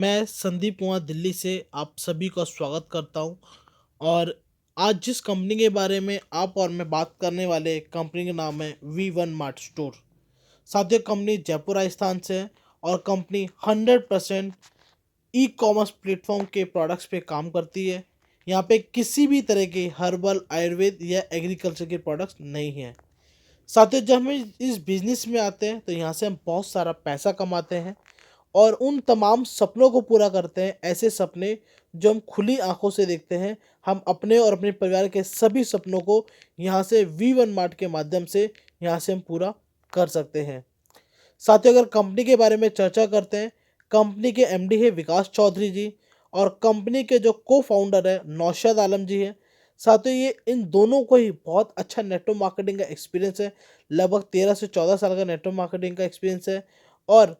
मैं संदीप कुमार दिल्ली से आप सभी का स्वागत करता हूं। और आज जिस कंपनी के बारे में आप और मैं बात करने वाले कंपनी का नाम है V1 मार्ट स्टोर। साथियों, कंपनी जयपुर राजस्थान से है और कंपनी 100% ई कॉमर्स प्लेटफॉर्म के प्रोडक्ट्स पे काम करती है। यहाँ पे किसी भी तरह के हर्बल, आयुर्वेद या एग्रीकल्चर के प्रोडक्ट्स नहीं हैं। साथियों, जब हम इस बिजनेस में आते हैं तो यहाँ से हम बहुत सारा पैसा कमाते हैं और उन तमाम सपनों को पूरा करते हैं। ऐसे सपने जो हम खुली आंखों से देखते हैं, हम अपने और अपने परिवार के सभी सपनों को यहाँ से V1 मार्ट के माध्यम से यहाँ से हम पूरा कर सकते हैं। साथियों, अगर कंपनी के बारे में चर्चा करते हैं, कंपनी के एमडी है विकास चौधरी जी और कंपनी के जो को फाउंडर है नौशाद आलम जी है। साथियों, ये इन दोनों को ही बहुत अच्छा नेटवर्क मार्केटिंग का एक्सपीरियंस है। लगभग 13 से 14 साल का नेटवर्क मार्केटिंग का एक्सपीरियंस है और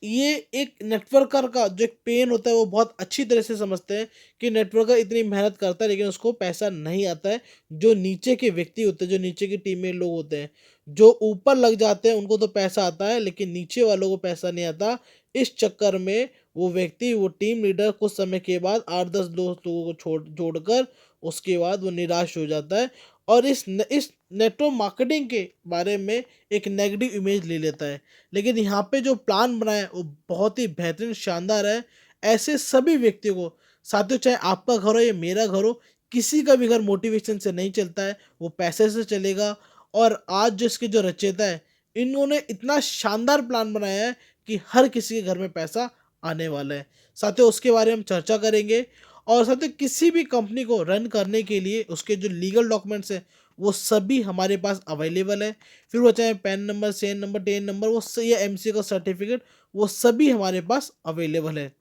ये एक नेटवर्कर का जो एक पेन होता है वो बहुत अच्छी तरह से समझते हैं कि नेटवर्कर इतनी मेहनत करता है लेकिन उसको पैसा नहीं आता है। जो नीचे के व्यक्ति होते हैं, जो नीचे की टीम में लोग होते हैं, जो ऊपर लग जाते हैं, उनको तो पैसा आता है लेकिन नीचे वालों को पैसा नहीं आता। इस चक्कर में वो व्यक्ति, वो टीम लीडर कुछ समय के बाद 8-10 लोगों को छोड़ जोड़कर उसके बाद वो निराश हो जाता है और इस नेटवर्क मार्केटिंग के बारे में एक नेगेटिव इमेज ले लेता है। लेकिन यहाँ पे जो प्लान बनाया है वो बहुत ही बेहतरीन, शानदार है। ऐसे सभी व्यक्तियों को, साथियों, चाहे आपका घर हो या मेरा घर हो, किसी का भी घर मोटिवेशन से नहीं चलता है, वो पैसे से चलेगा। और आज जो इसके जो रचयिता है, इन्होंने इतना शानदार प्लान बनाया है कि हर किसी के घर में पैसा आने वाला है। साथियों, उसके बारे में हम चर्चा करेंगे। और साथियों, किसी भी कंपनी को रन करने के लिए उसके जो लीगल डॉक्यूमेंट्स हैं वो सभी हमारे पास अवेलेबल है। फिर वो चाहे pan number, Sen number, ten number, या एमसी का सर्टिफिकेट, वो सभी हमारे पास अवेलेबल है।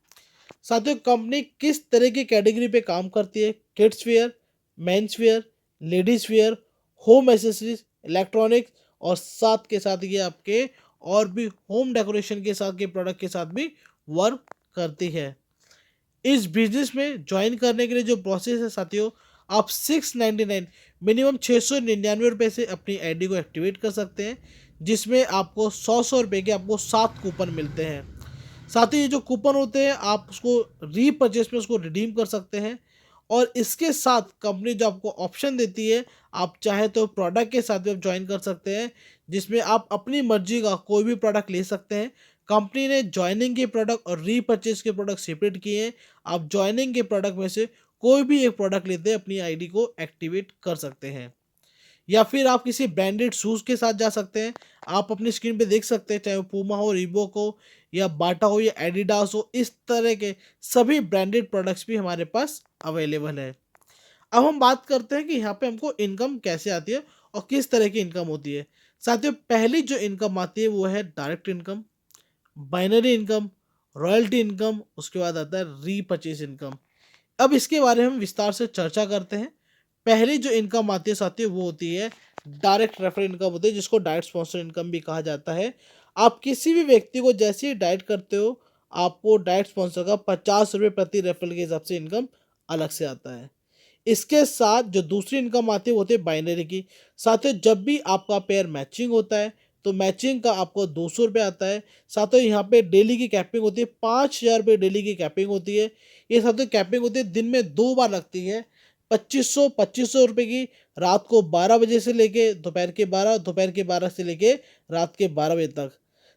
साथियों, कंपनी किस तरह की कैटेगरी पे काम करती है? Kids where, men's wear, ladies wear, home accessories, electronics और साथ के साथ ये आपके और भी होम डेकोरेशन के साथ के प्रोडक्ट के साथ भी वर्क करती है। इस बिजनेस में ज्वाइन करने के लिए जो प्रोसेस है साथियों, आप 699 मिनिमम 699 रुपये से अपनी आईडी को एक्टिवेट कर सकते हैं, जिसमें आपको 100 रुपये के आपको 7 कूपन मिलते हैं। साथ ही ये जो कूपन होते हैं आप उसको रीपरचेस में उसको रिडीम कर सकते हैं। और इसके साथ कंपनी जो आपको ऑप्शन देती है, आप चाहे तो प्रोडक्ट के साथ भी आप ज्वाइन कर सकते हैं, जिसमें आप अपनी मर्जी का कोई भी प्रोडक्ट ले सकते हैं। कंपनी ने ज्वाइनिंग के प्रोडक्ट और रीपरचेस के प्रोडक्ट सेपरेट किए हैं। आप ज्वाइनिंग के प्रोडक्ट में से कोई भी एक प्रोडक्ट लेते हैं, अपनी आईडी को एक्टिवेट कर सकते हैं। या फिर आप किसी ब्रांडेड शूज़ के साथ जा सकते हैं। आप अपनी स्क्रीन पे देख सकते हैं, चाहे वो पूमा हो, रीबॉक हो या बाटा हो या एडिडास हो, इस तरह के सभी ब्रांडेड प्रोडक्ट्स भी हमारे पास अवेलेबल है। अब हम बात करते हैं कि यहाँ पे हमको इनकम कैसे आती है और किस तरह की इनकम होती है। साथियों, पहली जो इनकम आती है वो है direct income, binary income, royalty income, उसके बाद आता है रीपरचेज इनकम। अब इसके बारे में हम विस्तार से चर्चा करते हैं। पहली जो इनकम आती है साथियों वो होती है डायरेक्ट रेफरल इनकम होती है, जिसको डायरेक्ट स्पॉन्सर इनकम भी कहा जाता है। आप किसी भी व्यक्ति को जैसे ही डायरेक्ट करते हो, आपको डायरेक्ट स्पॉन्सर का 50 रुपये प्रति रेफरल के हिसाब से इनकम अलग से आता है। इसके साथ जो दूसरी इनकम आती है वो होती है बाइनरी की। साथियों, जब भी आपका पेयर मैचिंग होता है तो मैचिंग का आपको 200 रुपये आता है। साथियों, यहाँ पे डेली की कैपिंग होती है, 5,000 रुपये डेली की कैपिंग होती है। ये साथियों कैपिंग होती है, दिन में 2 बार लगती है। 2500 की रात को 12 बजे से लेके दोपहर के 12, दोपहर के 12 से लेके रात के 12 बजे तक।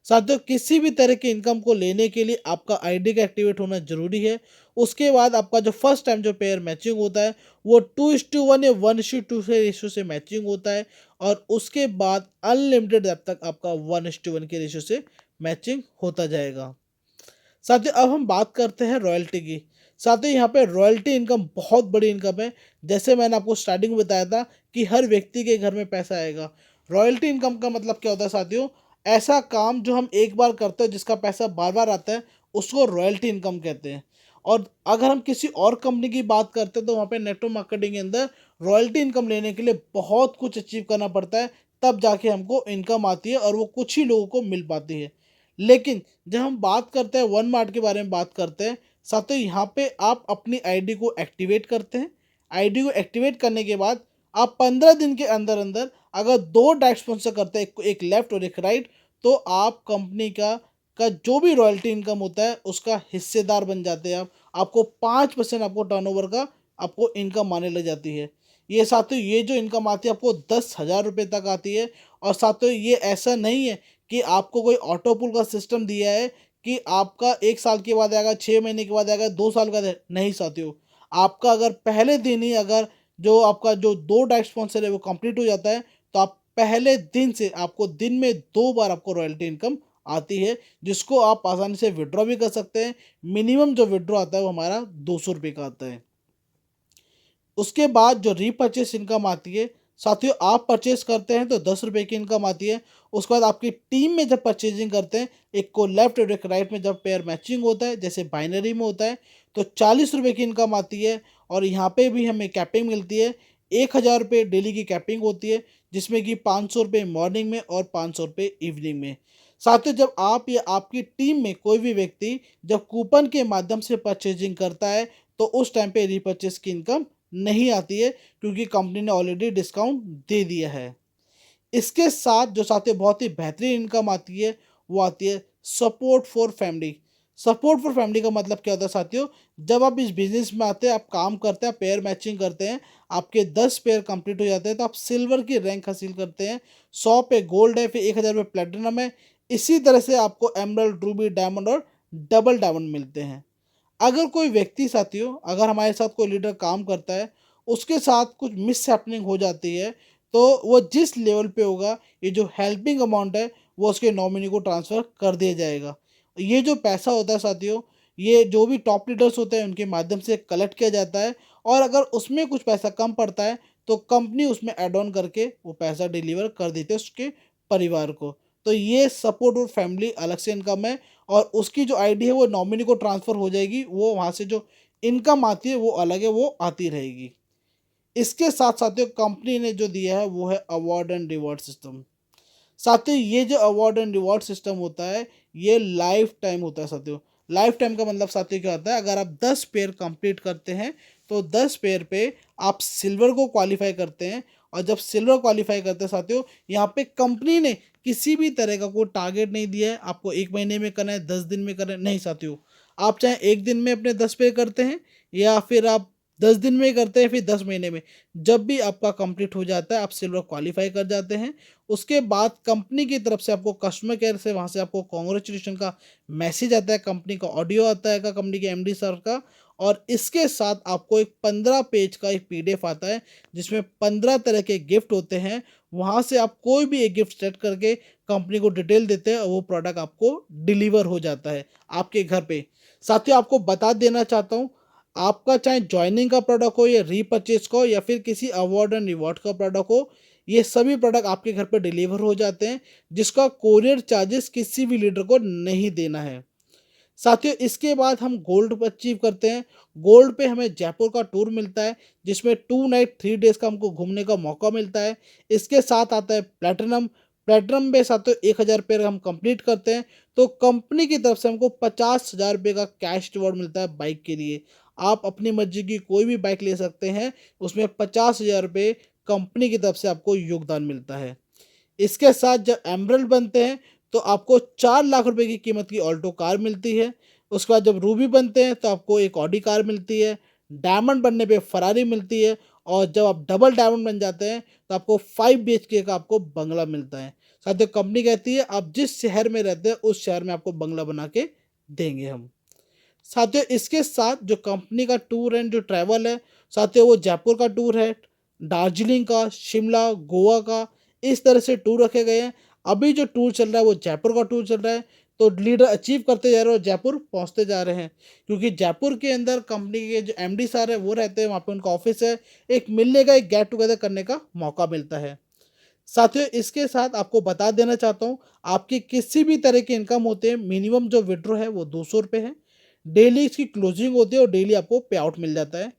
साथियों, किसी भी तरह की इनकम को लेने के लिए आपका आईडी का एक्टिवेट होना जरूरी है। उसके बाद आपका जो फर्स्ट टाइम जो पेयर मैचिंग होता है वो 2:1 या 1:2 से रेशियो से मैचिंग होता है। और उसके बाद अनलिमिटेड जब तक आपका 1:1 के रेशियो से मैचिंग होता जाएगा। साथियों, अब हम बात करते हैं रॉयल्टी की। साथियों, यहाँ पे रॉयल्टी इनकम बहुत बड़ी इनकम है। जैसे मैंने आपको स्टार्टिंग में बताया था कि हर व्यक्ति के घर में पैसा आएगा। रॉयल्टी इनकम का मतलब क्या होता है साथियों? ऐसा काम जो हम एक बार करते हैं जिसका पैसा बार बार आता है, उसको रॉयल्टी इनकम कहते हैं। और अगर हम किसी और कंपनी की बात करते हैं तो वहाँ पे नेटवर्क मार्केटिंग के अंदर रॉयल्टी इनकम लेने के लिए बहुत कुछ अचीव करना पड़ता है, तब जाके हमको इनकम आती है और वो कुछ ही लोगों को मिल पाती है। लेकिन जब हम बात करते हैं वन मार्ट के बारे में बात करते हैं, साथियों यहाँ पे आप अपनी आईडी को एक्टिवेट करते हैं। आईडी को एक्टिवेट करने के बाद आप 15 दिन के अंदर अंदर अगर 2 डायरेक्ट स्पॉन्सर करते हैं, एक लेफ्ट और एक राइट, तो आप कंपनी का का जो भी रॉयल्टी इनकम होता है उसका हिस्सेदार बन जाते हैं आप। आपको 5% आपको टर्नओवर का आपको इनकम आने लग जाती है। ये साथियों ये जो इनकम आती है आपको 10,000 रुपये तक आती है। और साथियों ये ऐसा नहीं है कि आपको कोई ऑटो पुल का सिस्टम दिया है कि आपका 1 साल के बाद आएगा, 6 महीने के बाद आएगा, 2 साल का नहीं साथियों। आपका अगर पहले दिन ही अगर जो आपका जो 2 डाइट स्पॉन्सर है वो कंप्लीट हो जाता है तो आप पहले दिन से आपको दिन में 2 बार आपको रॉयल्टी इनकम आती है, जिसको आप आसानी से विड्रॉ भी कर सकते हैं। मिनिमम जो विड्रॉ आता है वो हमारा 200 रुपये का आता है। उसके बाद जो रीपरचेस इनकम आती है साथियों, आप परचेस करते हैं तो 10 रुपये की इनकम आती है। उसके बाद आपकी टीम में जब परचेजिंग करते हैं, एक को लेफ्ट और एक राइट में जब पेयर मैचिंग होता है जैसे बाइनरी में होता है, तो 40 रुपये की इनकम आती है। और यहाँ पे भी हमें कैपिंग मिलती है। 1,000 रुपये डेली की कैपिंग होती है, जिसमें कि 500 रुपये मॉर्निंग में और 500 रुपये इवनिंग में। साथियों जब आप या आपकी टीम में कोई भी व्यक्ति जब कूपन के माध्यम से परचेजिंग करता है तो उस टाइम पे रीपरचेस की इनकम नहीं आती है, क्योंकि कंपनी ने ऑलरेडी डिस्काउंट दे दिया है। इसके साथ जो साथियों बहुत ही बेहतरीन इनकम आती है वो आती है support for family. Support for family का मतलब क्या होता है साथियों, जब आप इस बिजनेस में आते हैं, आप काम करते हैं, पेयर मैचिंग करते हैं, आपके 10 पेयर कंप्लीट हो जाते हैं तो आप सिल्वर की रैंक हासिल करते हैं। 100 पे गोल्ड है, फिर 1,000 रुपये प्लेटिनम है। इसी तरह से आपको एमरल्ड, रूबी, डायमंड और डबल डायमंड मिलते हैं। अगर कोई व्यक्ति साथियों, अगर हमारे साथ कोई लीडर काम करता है, उसके साथ कुछ मिस हैपनिंग हो जाती है, तो वो जिस लेवल पे होगा, ये जो हेल्पिंग अमाउंट है वो उसके नॉमिनी को ट्रांसफ़र कर दिया जाएगा। ये जो पैसा होता है साथियों, ये जो भी टॉप लीडर्स होते हैं उनके माध्यम से कलेक्ट किया जाता है। और अगर उसमें कुछ पैसा कम पड़ता है तो कंपनी उसमें ऐड ऑन करके वो पैसा डिलीवर कर देते हैं उसके परिवार को। तो ये सपोर्ट और फैमिली अलग से इनकम है। और उसकी जो आईडी है वो नॉमिनी को ट्रांसफ़र हो जाएगी, वो वहाँ से जो इनकम आती है वो अलग है, वो आती रहेगी। इसके साथ साथियों कंपनी ने जो दिया है वो है अवार्ड एंड रिवॉर्ड सिस्टम। साथियों ये जो अवार्ड एंड रिवॉर्ड सिस्टम होता है ये लाइफ टाइम होता है साथियों। लाइफ टाइम का मतलब साथियों क्या होता है, अगर आप 10 पेयर कंप्लीट करते हैं तो 10 पेयर पे आप सिल्वर को क्वालिफाई करते हैं। और जब सिल्वर क्वालिफाई करते हैं साथियों, यहाँ पे कंपनी ने किसी भी तरह का कोई टारगेट नहीं दिया है आपको 1 महीने में करना है, 10 दिन में करना है, नहीं साथियों। आप चाहे 1 दिन में अपने 10 पेयर करते हैं या फिर आप 10 दिन में करते हैं, फिर 10 महीने में, जब भी आपका कंप्लीट हो जाता है आप सिल्वर क्वालिफाई कर जाते हैं। उसके बाद कंपनी की तरफ से आपको कस्टमर केयर से वहाँ से आपको कॉन्ग्रेचुलेशन का मैसेज आता है, कंपनी का ऑडियो आता है कंपनी के एमडी सर का। और इसके साथ आपको एक 15 पेज का एक पीडीएफ आता है जिसमें 15 तरह के गिफ्ट होते हैं। वहाँ से आप कोई भी एक गिफ्ट सेट करके कंपनी को डिटेल देते हैं और वो प्रोडक्ट आपको डिलीवर हो जाता है आपके घर पे। साथियों आपको बता देना चाहता हूँ, आपका चाहे ज्वाइनिंग का प्रोडक्ट हो या रीपरचेज का हो या फिर किसी अवार्ड एंड रिवॉर्ड का प्रोडक्ट हो, ये सभी प्रोडक्ट आपके घर पर डिलीवर हो जाते हैं, जिसका कोरियर चार्जेस किसी भी लीडर को नहीं देना है। साथियों इसके बाद हम गोल्ड पर अचीव करते हैं। गोल्ड पे हमें जयपुर का टूर मिलता है, जिसमें 2 नाइट 3 डेज़ का हमको घूमने का मौका मिलता है। इसके साथ आता है प्लेटिनम। प्लेटिनम पे साथियों 1,000 रुपये हम कंप्लीट करते हैं तो कंपनी की तरफ से हमको 50,000 रुपये का कैश रिवॉर्ड मिलता है बाइक के लिए। आप अपनी मर्जी की कोई भी बाइक ले सकते हैं, उसमें 50,000 रुपये कंपनी की तरफ से आपको योगदान मिलता है। इसके साथ जब एमरल्ड बनते हैं तो आपको 4 लाख रुपए की कीमत की ऑल्टो कार मिलती है। उसके बाद जब रूबी बनते हैं तो आपको एक ऑडी कार मिलती है। डायमंड बनने पे फरारी मिलती है। और जब आप डबल डायमंड बन जाते हैं तो आपको 5 BHK का आपको बंगला मिलता है। साथियों कंपनी कहती है आप जिस शहर में रहते हैं उस शहर में आपको बंगला बना के देंगे हम। साथियों इसके साथ जो कंपनी का टूर एंड जो ट्रैवल है साथियों, वो जयपुर का टूर है, दार्जिलिंग का, शिमला, गोवा का, इस तरह से टूर रखे गए हैं। अभी जो टूर चल रहा है वो जयपुर का टूर चल रहा है। तो लीडर अचीव करते जा रहे हैं और जयपुर पहुंचते जा रहे हैं, क्योंकि जयपुर के अंदर कंपनी के जो एमडी सर है वो रहते हैं, वहाँ पे उनका ऑफिस है। एक मिलने का, एक गेट टुगेदर करने का मौका मिलता है। साथियों इसके साथ आपको बता देना चाहता हूँ, आपकी किसी भी तरह की इनकम होते हैं, मिनिमम जो विड्रॉ है वो 200 रुपये है। डेली इसकी क्लोजिंग होती है और डेली आपको पे आउट मिल जाता है।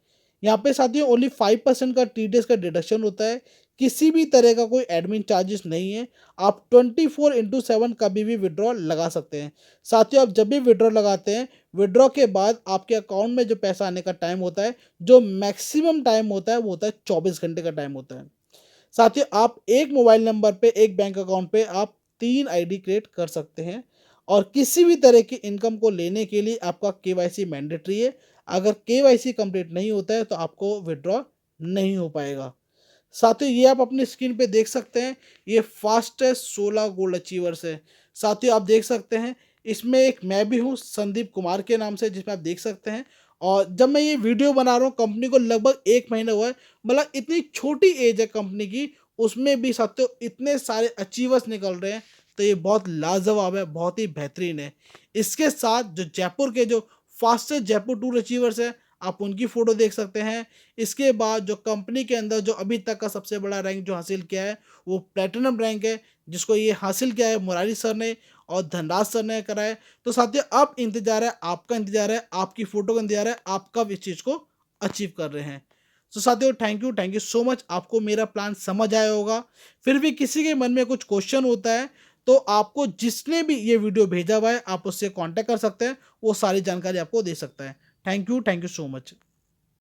यहाँ पे साथियों ओनली 5% का TDS का डिडक्शन होता है। किसी भी तरह का कोई एडमिन चार्जेस नहीं है। आप 24/7 कभी भी विड्रॉ लगा सकते हैं। साथियों आप जब भी विड्रॉ लगाते हैं, विड्रॉ के बाद आपके अकाउंट में जो पैसा आने का टाइम होता है, जो मैक्सिमम टाइम होता है वो होता है 24 घंटे का टाइम होता है। साथियों आप एक मोबाइल नंबर पे, एक बैंक अकाउंट पे आप 3 आईडी क्रिएट कर सकते हैं। और किसी भी तरह की इनकम को लेने के लिए आपका केवाईसी मैंडेटरी है। अगर केवाईसी कंप्लीट नहीं होता है तो आपको विड्रॉ नहीं हो पाएगा। साथियों ये आप अपनी स्क्रीन पे देख सकते हैं, ये फास्टेस्ट 16 गोल्ड अचीवर्स है। साथियों आप देख सकते हैं इसमें एक मैं भी हूँ संदीप कुमार के नाम से, जिसमें आप देख सकते हैं। और जब मैं ये वीडियो बना रहा हूँ कंपनी को लगभग 1 महीना हुआ है, मतलब इतनी छोटी एज है कंपनी की, उसमें भी साथियों इतने सारे अचीवर्स निकल रहे हैं। तो ये बहुत लाजवाब है, बहुत ही बेहतरीन है। इसके साथ जो जयपुर के जो फास्टेस्ट जयपुर टूर अचीवर्स है, आप उनकी फ़ोटो देख सकते हैं। इसके बाद जो कंपनी के अंदर जो अभी तक का सबसे बड़ा रैंक जो हासिल किया है वो प्लेटिनम रैंक है, जिसको ये हासिल किया है मुरारी सर ने और धनराज सर ने करा है। तो साथियों अब इंतजार है, आपका इंतजार है, आपकी फ़ोटो का इंतजार है, आप कब इस चीज़ को अचीव कर रहे हैं। तो साथियों थैंक यू सो मच, आपको मेरा प्लान समझ आया होगा। फिर भी किसी के मन में कुछ क्वेश्चन होता है तो आपको जिसने भी ये वीडियो भेजा हुआ है आप उससे कांटेक्ट कर सकते हैं, वो सारी जानकारी आपको दे सकता है। Thank you so much.